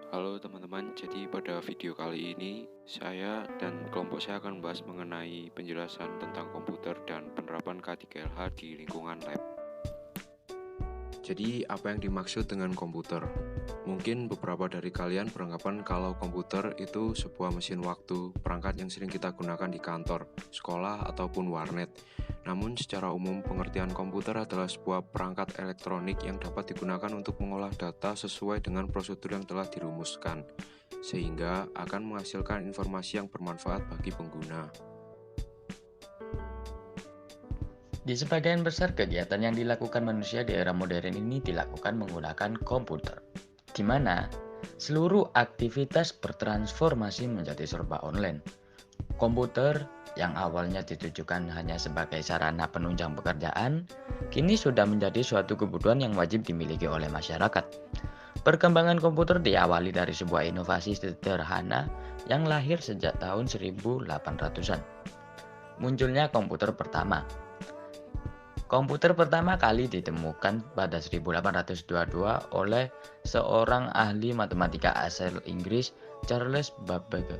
Halo teman-teman, jadi pada video kali ini saya dan kelompok saya akan membahas mengenai penjelasan tentang komputer dan penerapan K3LH di lingkungan lab. Jadi apa yang dimaksud dengan komputer? Mungkin beberapa dari kalian beranggapan kalau komputer itu sebuah mesin waktu, perangkat yang sering kita gunakan di kantor, sekolah, ataupun warnet. Namun secara umum pengertian komputer adalah sebuah perangkat elektronik yang dapat digunakan untuk mengolah data sesuai dengan prosedur yang telah dirumuskan, sehingga akan menghasilkan informasi yang bermanfaat bagi pengguna. Di sebagian besar kegiatan yang dilakukan manusia di era modern ini dilakukan menggunakan komputer, di mana seluruh aktivitas bertransformasi menjadi serba online. Komputer yang awalnya ditujukan hanya sebagai sarana penunjang pekerjaan, kini sudah menjadi suatu kebutuhan yang wajib dimiliki oleh masyarakat. Perkembangan komputer diawali dari sebuah inovasi sederhana yang lahir sejak tahun 1800-an. Munculnya komputer pertama. Komputer pertama kali ditemukan pada 1822 oleh seorang ahli matematika asal Inggris, Charles Babbage.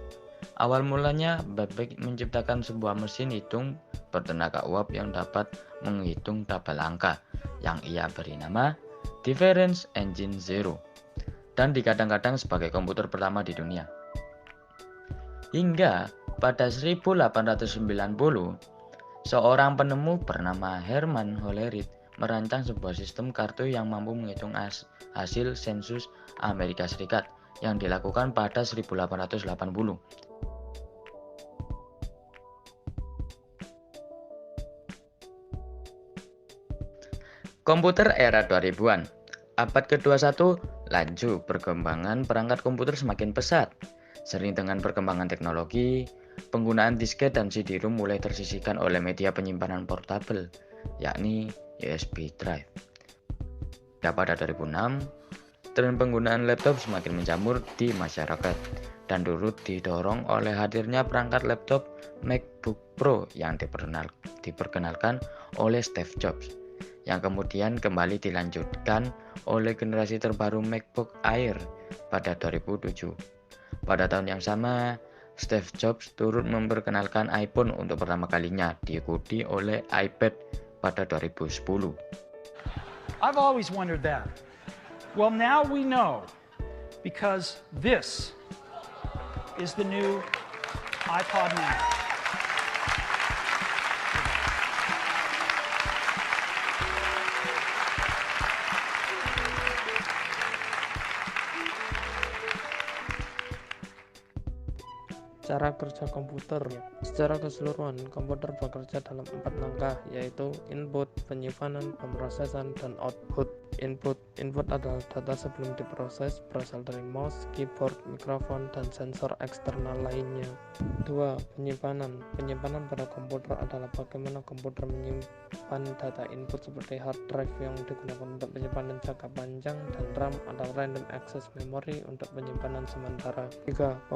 Awal mulanya, Babbage menciptakan sebuah mesin hitung bertenaga uap yang dapat menghitung tabel angka, yang ia beri nama Difference Engine Zero, dan dikadang-kadang sebagai komputer pertama di dunia. Hingga pada 1890, seorang penemu bernama Herman Hollerith merancang sebuah sistem kartu yang mampu menghitung hasil sensus Amerika Serikat yang dilakukan pada 1880. Komputer era 2000-an. Abad ke-21, laju perkembangan perangkat komputer semakin pesat. Sering dengan perkembangan teknologi, penggunaan disket dan CD-ROM mulai tersisihkan oleh media penyimpanan portabel, yakni USB drive. Pada 2006, tren penggunaan laptop semakin menjamur di masyarakat dan turut didorong oleh hadirnya perangkat laptop MacBook Pro yang diperkenalkan oleh Steve Jobs, yang kemudian kembali dilanjutkan oleh generasi terbaru MacBook Air pada 2007. Pada tahun yang sama, Steve Jobs turut memperkenalkan iPhone untuk pertama kalinya, diikuti oleh iPad pada 2010. I've always wondered that. Well, now we know, because this is the new iPod Nano. Cara kerja komputer. Secara keseluruhan, komputer bekerja dalam 4 langkah, yaitu input, penyimpanan, pemrosesan, dan output. Input adalah data sebelum diproses, berasal dari mouse, keyboard, mikrofon, dan sensor eksternal lainnya. 2. Penyimpanan pada komputer adalah bagaimana komputer menyimpan data input seperti hard drive yang digunakan untuk penyimpanan jangka panjang, dan RAM atau random access memory untuk penyimpanan sementara. 3.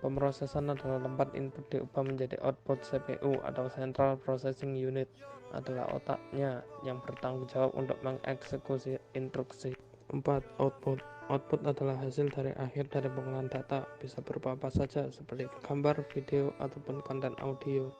Pemrosesan adalah tempat input diubah menjadi output. CPU atau Central Processing Unit adalah otaknya yang bertanggung jawab untuk mengeksekusi instruksi. 4. Output adalah hasil dari akhir dari pengolahan data, bisa berupa apa saja seperti gambar, video, ataupun konten audio.